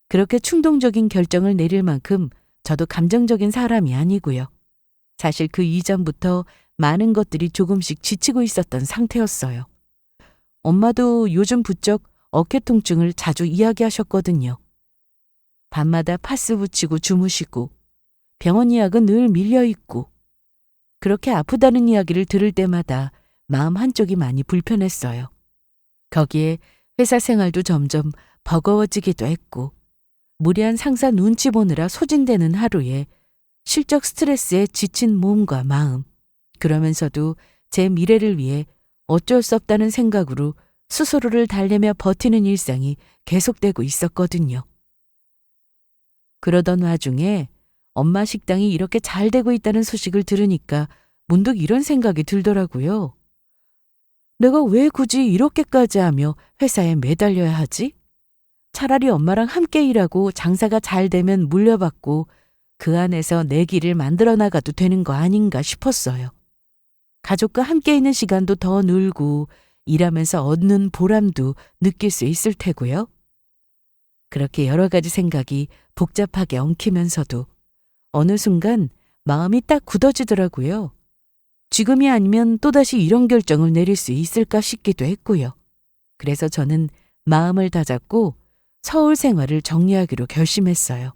그렇게 충동적인 결정을 내릴 만큼 저도 감정적인 사람이 아니고요. 사실 그 이전부터 많은 것들이 조금씩 지치고 있었던 상태였어요. 엄마도 요즘 부쩍 어깨 통증을 자주 이야기하셨거든요. 밤마다 파스 붙이고 주무시고 병원 예약은 늘 밀려있고 그렇게 아프다는 이야기를 들을 때마다 마음 한쪽이 많이 불편했어요. 거기에 회사 생활도 점점 버거워지기도 했고 무리한 상사 눈치 보느라 소진되는 하루에 실적 스트레스에 지친 몸과 마음, 그러면서도 제 미래를 위해 어쩔 수 없다는 생각으로 스스로를 달래며 버티는 일상이 계속되고 있었거든요. 그러던 와중에 엄마 식당이 이렇게 잘 되고 있다는 소식을 들으니까 문득 이런 생각이 들더라고요. 내가 왜 굳이 이렇게까지 하며 회사에 매달려야 하지? 차라리 엄마랑 함께 일하고 장사가 잘 되면 물려받고 그 안에서 내 길을 만들어 나가도 되는 거 아닌가 싶었어요. 가족과 함께 있는 시간도 더 늘고 일하면서 얻는 보람도 느낄 수 있을 테고요. 그렇게 여러 가지 생각이 복잡하게 엉키면서도 어느 순간 마음이 딱 굳어지더라고요. 지금이 아니면 또다시 이런 결정을 내릴 수 있을까 싶기도 했고요. 그래서 저는 마음을 다잡고 서울 생활을 정리하기로 결심했어요.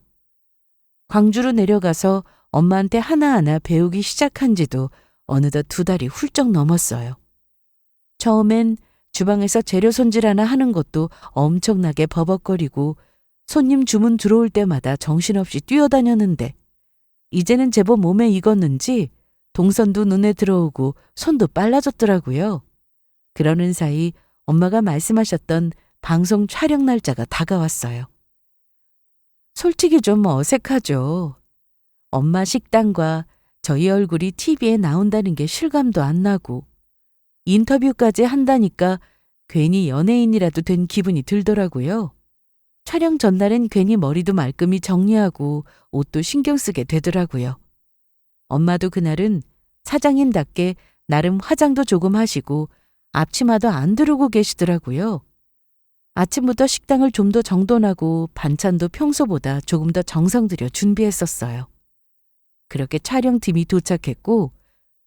광주로 내려가서 엄마한테 하나하나 배우기 시작한 지도 어느덧 2달이 훌쩍 넘었어요. 처음엔 주방에서 재료 손질 하나 하는 것도 엄청나게 버벅거리고 손님 주문 들어올 때마다 정신없이 뛰어다녔는데 이제는 제법 몸에 익었는지 동선도 눈에 들어오고 손도 빨라졌더라고요. 그러는 사이 엄마가 말씀하셨던 방송 촬영 날짜가 다가왔어요. 솔직히 좀 어색하죠. 엄마 식당과 저희 얼굴이 TV에 나온다는 게 실감도 안 나고 인터뷰까지 한다니까 괜히 연예인이라도 된 기분이 들더라고요. 촬영 전날엔 괜히 머리도 말끔히 정리하고 옷도 신경 쓰게 되더라고요. 엄마도 그날은 사장님답게 나름 화장도 조금 하시고 앞치마도 안 두르고 계시더라고요. 아침부터 식당을 좀 더 정돈하고 반찬도 평소보다 조금 더 정성 들여 준비했었어요. 그렇게 촬영팀이 도착했고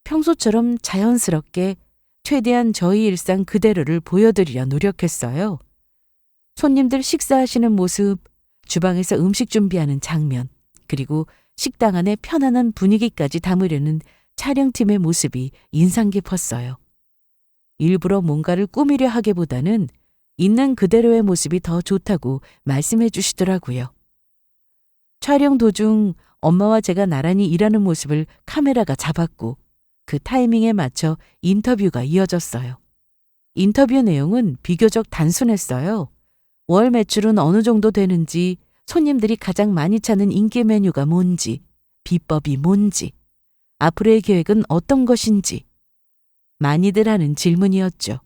평소처럼 자연스럽게 최대한 저희 일상 그대로를 보여드리려 노력했어요. 손님들 식사하시는 모습, 주방에서 음식 준비하는 장면, 그리고 식당 안의 편안한 분위기까지 담으려는 촬영팀의 모습이 인상 깊었어요. 일부러 뭔가를 꾸미려 하기보다는 있는 그대로의 모습이 더 좋다고 말씀해 주시더라고요. 촬영 도중 엄마와 제가 나란히 일하는 모습을 카메라가 잡았고 그 타이밍에 맞춰 인터뷰가 이어졌어요. 인터뷰 내용은 비교적 단순했어요. 월 매출은 어느 정도 되는지, 손님들이 가장 많이 찾는 인기 메뉴가 뭔지, 비법이 뭔지, 앞으로의 계획은 어떤 것인지 많이들 하는 질문이었죠.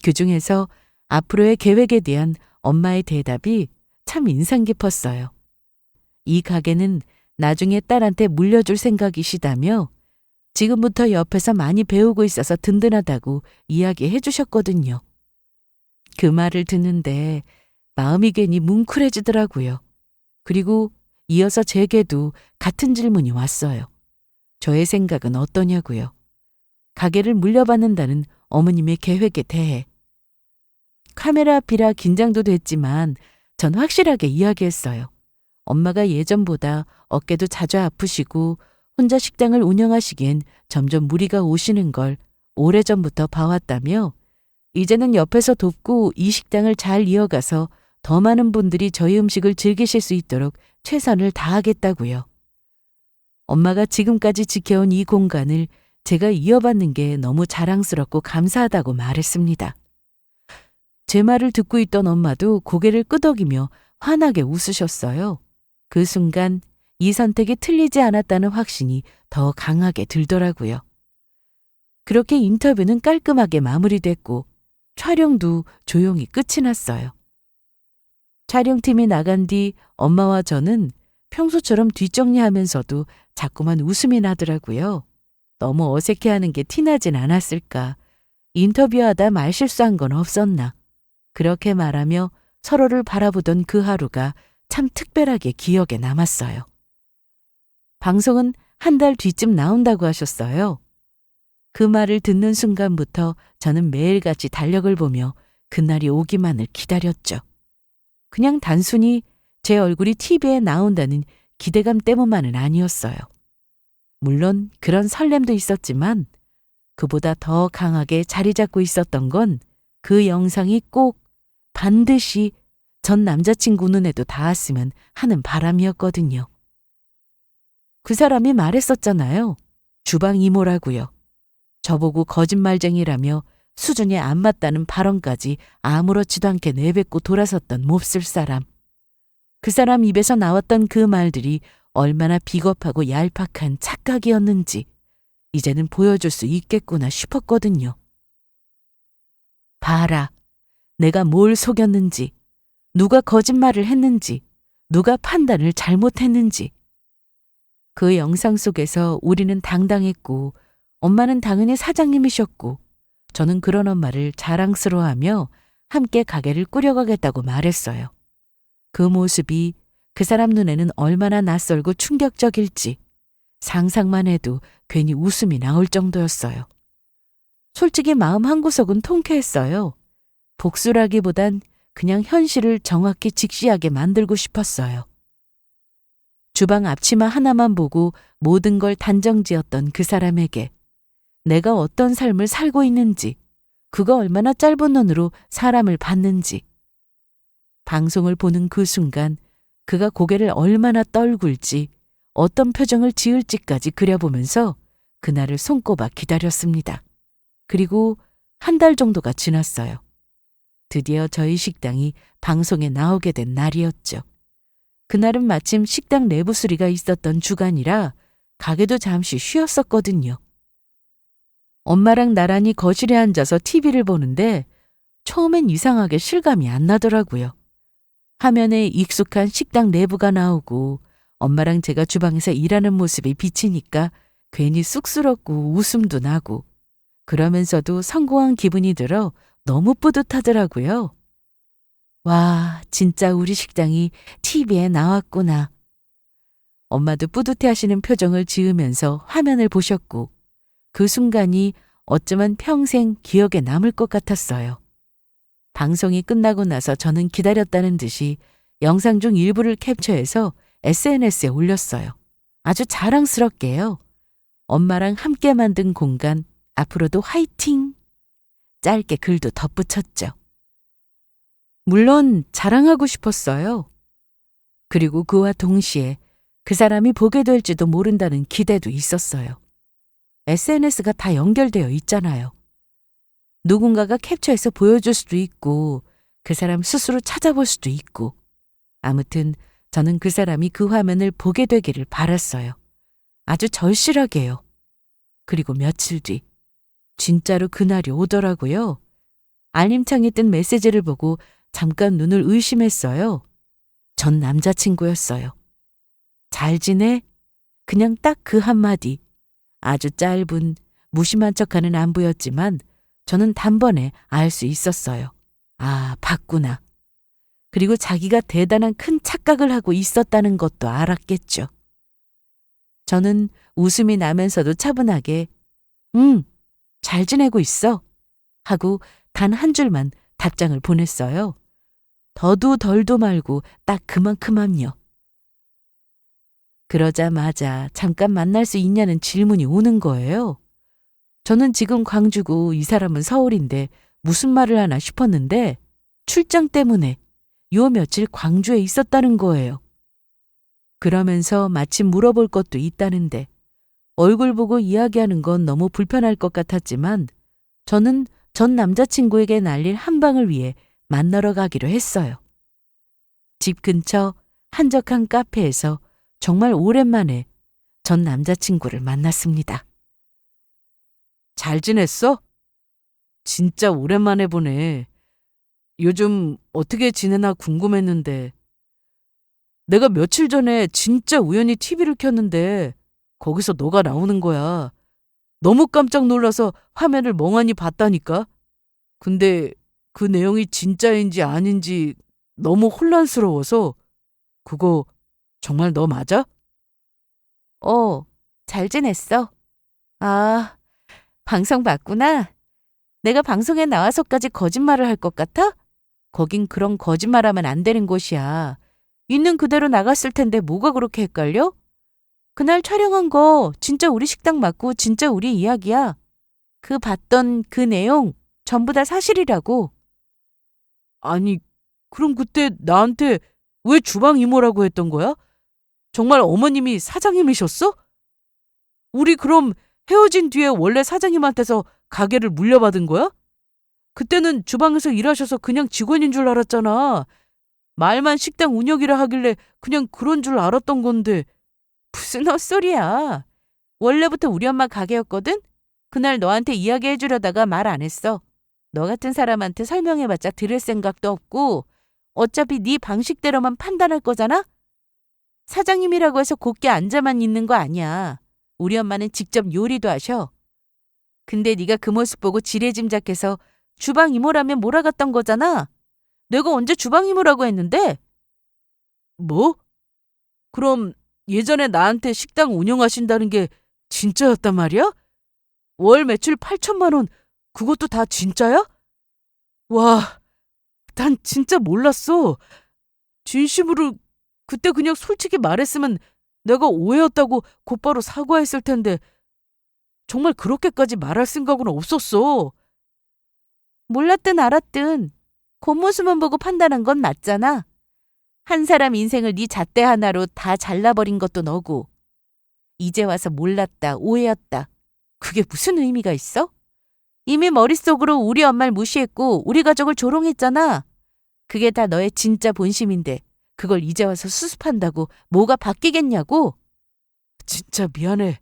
그중에서 앞으로의 계획에 대한 엄마의 대답이 참 인상 깊었어요. 이 가게는 나중에 딸한테 물려줄 생각이시다며 지금부터 옆에서 많이 배우고 있어서 든든하다고 이야기해 주셨거든요. 그 말을 듣는데 마음이 괜히 뭉클해지더라고요. 그리고 이어서 제게도 같은 질문이 왔어요. 저의 생각은 어떠냐고요. 가게를 물려받는다는 어머님의 계획에 대해. 카메라 앞이라 긴장도 됐지만 전 확실하게 이야기했어요. 엄마가 예전보다 어깨도 자주 아프시고 혼자 식당을 운영하시기엔 점점 무리가 오시는 걸 오래전부터 봐왔다며 이제는 옆에서 돕고 이 식당을 잘 이어가서 더 많은 분들이 저희 음식을 즐기실 수 있도록 최선을 다하겠다고요. 엄마가 지금까지 지켜온 이 공간을 제가 이어받는 게 너무 자랑스럽고 감사하다고 말했습니다. 제 말을 듣고 있던 엄마도 고개를 끄덕이며 환하게 웃으셨어요. 그 순간 이 선택이 틀리지 않았다는 확신이 더 강하게 들더라고요. 그렇게 인터뷰는 깔끔하게 마무리됐고 촬영도 조용히 끝이 났어요. 촬영팀이 나간 뒤 엄마와 저는 평소처럼 뒷정리하면서도 자꾸만 웃음이 나더라고요. 너무 어색해하는 게 티나진 않았을까. 인터뷰하다 말실수한 건 없었나. 그렇게 말하며 서로를 바라보던 그 하루가 참 특별하게 기억에 남았어요. 방송은 한 달 뒤쯤 나온다고 하셨어요. 그 말을 듣는 순간부터 저는 매일같이 달력을 보며 그날이 오기만을 기다렸죠. 그냥 단순히 제 얼굴이 TV에 나온다는 기대감 때문만은 아니었어요. 물론 그런 설렘도 있었지만 그보다 더 강하게 자리 잡고 있었던 건 그 영상이 꼭 반드시 전 남자친구 눈에도 닿았으면 하는 바람이었거든요. 그 사람이 말했었잖아요. 주방 이모라고요. 저보고 거짓말쟁이라며 수준이 안 맞다는 발언까지 아무렇지도 않게 내뱉고 돌아섰던 몹쓸 사람. 그 사람 입에서 나왔던 그 말들이 얼마나 비겁하고 얄팍한 착각이었는지 이제는 보여줄 수 있겠구나 싶었거든요. 봐라. 내가 뭘 속였는지, 누가 거짓말을 했는지, 누가 판단을 잘못했는지. 그 영상 속에서 우리는 당당했고 엄마는 당연히 사장님이셨고 저는 그런 엄마를 자랑스러워하며 함께 가게를 꾸려가겠다고 말했어요. 그 모습이 그 사람 눈에는 얼마나 낯설고 충격적일지 상상만 해도 괜히 웃음이 나올 정도였어요. 솔직히 마음 한구석은 통쾌했어요. 복수라기보단 그냥 현실을 정확히 직시하게 만들고 싶었어요. 주방 앞치마 하나만 보고 모든 걸 단정지었던 그 사람에게 내가 어떤 삶을 살고 있는지, 그가 얼마나 짧은 눈으로 사람을 봤는지, 방송을 보는 그 순간 그가 고개를 얼마나 떨굴지, 어떤 표정을 지을지까지 그려보면서 그날을 손꼽아 기다렸습니다. 그리고 한 달 정도가 지났어요. 드디어 저희 식당이 방송에 나오게 된 날이었죠. 그날은 마침 식당 내부 수리가 있었던 주간이라 가게도 잠시 쉬었었거든요. 엄마랑 나란히 거실에 앉아서 TV를 보는데 처음엔 이상하게 실감이 안 나더라고요. 화면에 익숙한 식당 내부가 나오고 엄마랑 제가 주방에서 일하는 모습이 비치니까 괜히 쑥스럽고 웃음도 나고 그러면서도 성공한 기분이 들어 너무 뿌듯하더라고요. 와, 진짜 우리 식당이 TV에 나왔구나. 엄마도 뿌듯해하시는 표정을 지으면서 화면을 보셨고 그 순간이 어쩌면 평생 기억에 남을 것 같았어요. 방송이 끝나고 나서 저는 기다렸다는 듯이 영상 중 일부를 캡처해서 SNS에 올렸어요. 아주 자랑스럽게요. 엄마랑 함께 만든 공간, 앞으로도 화이팅! 짧게 글도 덧붙였죠. 물론 자랑하고 싶었어요. 그리고 그와 동시에 그 사람이 보게 될지도 모른다는 기대도 있었어요. SNS가 다 연결되어 있잖아요. 누군가가 캡처해서 보여줄 수도 있고 그 사람 스스로 찾아볼 수도 있고 아무튼 저는 그 사람이 그 화면을 보게 되기를 바랐어요. 아주 절실하게요. 그리고 며칠 뒤 진짜로 그날이 오더라고요. 알림창에 뜬 메시지를 보고 잠깐 눈을 의심했어요. 전 남자친구였어요. 잘 지내? 그냥 딱 그 한마디. 아주 짧은 무심한 척하는 안부였지만 저는 단번에 알 수 있었어요. 아, 봤구나. 그리고 자기가 대단한 큰 착각을 하고 있었다는 것도 알았겠죠. 저는 웃음이 나면서도 차분하게 잘 지내고 있어 하고 단 한 줄만 답장을 보냈어요. 더도 덜도 말고 딱 그만큼함요. 그러자마자 잠깐 만날 수 있냐는 질문이 오는 거예요. 저는 지금 광주고 이 사람은 서울인데 무슨 말을 하나 싶었는데 출장 때문에 요 며칠 광주에 있었다는 거예요. 그러면서 마침 물어볼 것도 있다는데 얼굴 보고 이야기하는 건 너무 불편할 것 같았지만 저는 전 남자친구에게 날릴 한 방을 위해 만나러 가기로 했어요. 집 근처 한적한 카페에서 정말 오랜만에 전 남자친구를 만났습니다. 잘 지냈어? 진짜 오랜만에 보네. 요즘 어떻게 지내나 궁금했는데. 내가 며칠 전에 진짜 우연히 TV를 켰는데 거기서 너가 나오는 거야. 너무 깜짝 놀라서 화면을 멍하니 봤다니까. 근데 그 내용이 진짜인지 아닌지 너무 혼란스러워서 그거 정말 너 맞아? 잘 지냈어? 아, 방송 봤구나. 내가 방송에 나와서까지 거짓말을 할 것 같아? 거긴 그런 거짓말하면 안 되는 곳이야. 있는 그대로 나갔을 텐데 뭐가 그렇게 헷갈려? 그날 촬영한 거 진짜 우리 식당 맞고 진짜 우리 이야기야. 그 봤던 그 내용 전부 다 사실이라고. 아니, 그럼 그때 나한테 왜 주방 이모라고 했던 거야? 정말 어머님이 사장님이셨어? 우리 그럼 헤어진 뒤에 원래 사장님한테서 가게를 물려받은 거야? 그때는 주방에서 일하셔서 그냥 직원인 줄 알았잖아. 말만 식당 운영이라 하길래 그냥 그런 줄 알았던 건데. 무슨 헛소리야. 원래부터 우리 엄마 가게였거든? 그날 너한테 이야기해 주려다가 말 안 했어. 너 같은 사람한테 설명해봤자 들을 생각도 없고 어차피 네 방식대로만 판단할 거잖아? 사장님이라고 해서 곧게 앉아만 있는 거 아니야. 우리 엄마는 직접 요리도 하셔. 근데 네가 그 모습 보고 지레짐작해서 주방 이모라면 몰아갔던 거잖아. 내가 언제 주방 이모라고 했는데? 뭐? 그럼 예전에 나한테 식당 운영하신다는 게 진짜였단 말이야? 월 매출 8천만 원, 그것도 다 진짜야? 와, 난 진짜 몰랐어. 진심으로 그때 그냥 솔직히 말했으면 내가 오해였다고 곧바로 사과했을 텐데 정말 그렇게까지 말할 생각은 없었어. 몰랐든 알았든 겉모습만 보고 판단한 건 맞잖아. 한 사람 인생을 네 잣대 하나로 다 잘라버린 것도 너고. 이제 와서 몰랐다, 오해였다. 그게 무슨 의미가 있어? 이미 머릿속으로 우리 엄마를 무시했고 우리 가족을 조롱했잖아. 그게 다 너의 진짜 본심인데 그걸 이제 와서 수습한다고 뭐가 바뀌겠냐고? 진짜 미안해.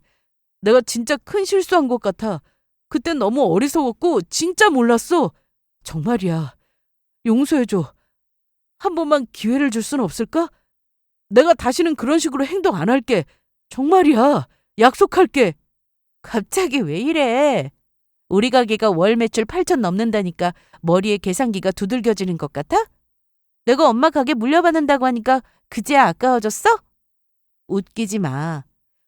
내가 진짜 큰 실수한 것 같아. 그땐 너무 어리석었고 진짜 몰랐어. 정말이야. 용서해줘. 한 번만 기회를 줄 수는 없을까? 내가 다시는 그런 식으로 행동 안 할게. 정말이야. 약속할게. 갑자기 왜 이래? 우리 가게가 월 매출 8천 넘는다니까 머리에 계산기가 두들겨지는 것 같아? 내가 엄마 가게 물려받는다고 하니까 그제야 아까워졌어? 웃기지 마.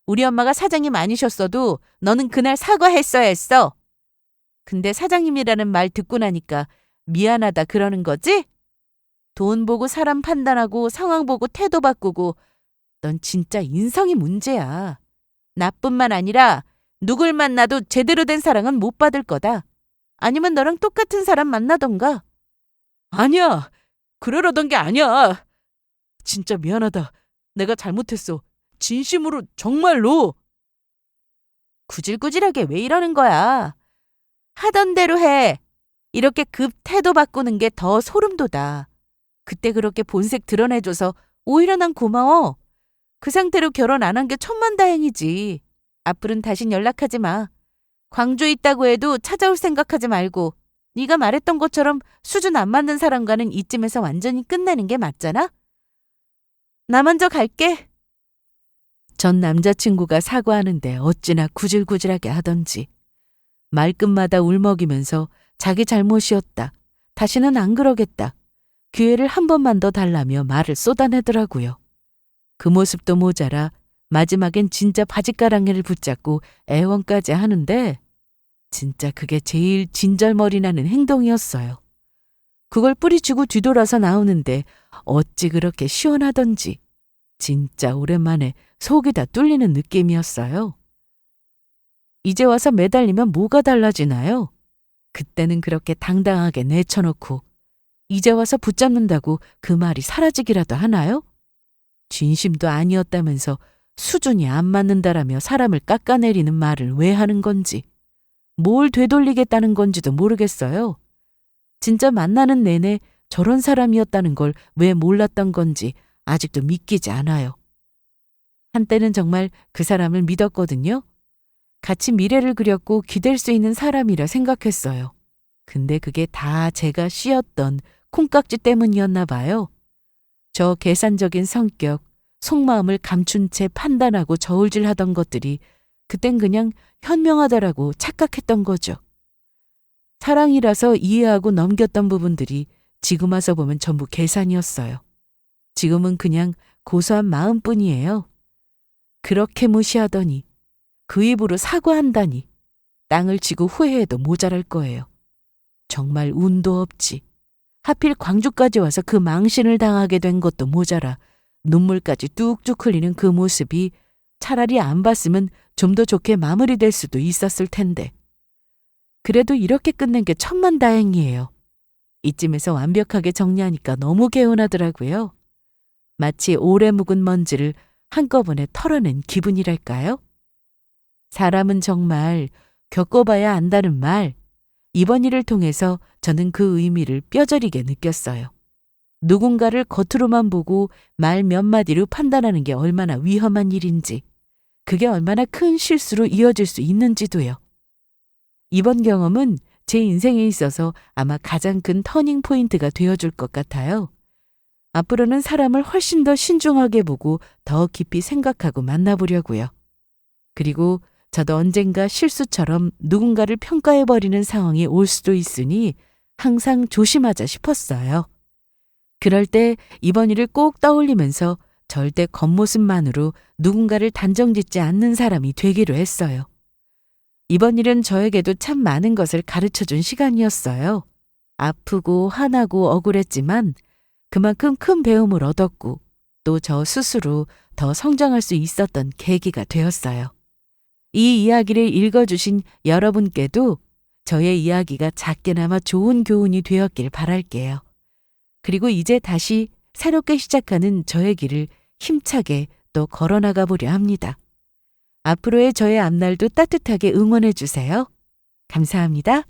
우리 엄마가 사장님 아니셨어도 너는 그날 사과했어야 했어. 근데 사장님이라는 말 듣고 나니까 미안하다 그러는 거지? 돈 보고 사람 판단하고 상황 보고 태도 바꾸고 넌 진짜 인성이 문제야. 나뿐만 아니라 누굴 만나도 제대로 된 사랑은 못 받을 거다. 아니면 너랑 똑같은 사람 만나던가. 아니야. 그러려던 게 아니야. 진짜 미안하다. 내가 잘못했어. 진심으로 정말로. 구질구질하게 왜 이러는 거야. 하던 대로 해. 이렇게 급 태도 바꾸는 게 더 소름 돋아. 그때 그렇게 본색 드러내줘서 오히려 난 고마워. 그 상태로 결혼 안 한 게 천만다행이지. 앞으로는 다신 연락하지 마. 광주에 있다고 해도 찾아올 생각하지 말고 네가 말했던 것처럼 수준 안 맞는 사람과는 이쯤에서 완전히 끝내는 게 맞잖아? 나 먼저 갈게. 전 남자친구가 사과하는데 어찌나 구질구질하게 하던지 말끝마다 울먹이면서 자기 잘못이었다. 다시는 안 그러겠다. 기회를 한 번만 더 달라며 말을 쏟아내더라고요. 그 모습도 모자라 마지막엔 진짜 바짓가랑이를 붙잡고 애원까지 하는데 진짜 그게 제일 진절머리 나는 행동이었어요. 그걸 뿌리치고 뒤돌아서 나오는데 어찌 그렇게 시원하던지 진짜 오랜만에 속이 다 뚫리는 느낌이었어요. 이제 와서 매달리면 뭐가 달라지나요? 그때는 그렇게 당당하게 내쳐놓고 이제 와서 붙잡는다고 그 말이 사라지기라도 하나요? 진심도 아니었다면서 수준이 안 맞는다라며 사람을 깎아내리는 말을 왜 하는 건지, 뭘 되돌리겠다는 건지도 모르겠어요. 진짜 만나는 내내 저런 사람이었다는 걸 왜 몰랐던 건지 아직도 믿기지 않아요. 한때는 정말 그 사람을 믿었거든요. 같이 미래를 그렸고 기댈 수 있는 사람이라 생각했어요. 근데 그게 다 제가 씌었던 콩깍지 때문이었나 봐요. 저 계산적인 성격, 속마음을 감춘 채 판단하고 저울질하던 것들이 그땐 그냥 현명하다라고 착각했던 거죠. 사랑이라서 이해하고 넘겼던 부분들이 지금 와서 보면 전부 계산이었어요. 지금은 그냥 고소한 마음뿐이에요. 그렇게 무시하더니 그 입으로 사과한다니 땅을 치고 후회해도 모자랄 거예요. 정말 운도 없지. 하필 광주까지 와서 그 망신을 당하게 된 것도 모자라 눈물까지 뚝뚝 흘리는 그 모습이 차라리 안 봤으면 좀 더 좋게 마무리될 수도 있었을 텐데. 그래도 이렇게 끝낸 게 천만다행이에요. 이쯤에서 완벽하게 정리하니까 너무 개운하더라고요. 마치 오래 묵은 먼지를 한꺼번에 털어낸 기분이랄까요? 사람은 정말 겪어봐야 안다는 말, 이번 일을 통해서 저는 그 의미를 뼈저리게 느꼈어요. 누군가를 겉으로만 보고 말 몇 마디로 판단하는 게 얼마나 위험한 일인지, 그게 얼마나 큰 실수로 이어질 수 있는지도요. 이번 경험은 제 인생에 있어서 아마 가장 큰 터닝 포인트가 되어줄 것 같아요. 앞으로는 사람을 훨씬 더 신중하게 보고 더 깊이 생각하고 만나보려고요. 그리고 저도 언젠가 실수처럼 누군가를 평가해버리는 상황이 올 수도 있으니 항상 조심하자 싶었어요. 그럴 때 이번 일을 꼭 떠올리면서 절대 겉모습만으로 누군가를 단정짓지 않는 사람이 되기로 했어요. 이번 일은 저에게도 참 많은 것을 가르쳐준 시간이었어요. 아프고 화나고 억울했지만 그만큼 큰 배움을 얻었고 또 저 스스로 더 성장할 수 있었던 계기가 되었어요. 이 이야기를 읽어주신 여러분께도 저의 이야기가 작게나마 좋은 교훈이 되었길 바랄게요. 그리고 이제 다시 새롭게 시작하는 저의 길을 힘차게 또 걸어나가 보려 합니다. 앞으로의 저의 앞날도 따뜻하게 응원해 주세요. 감사합니다.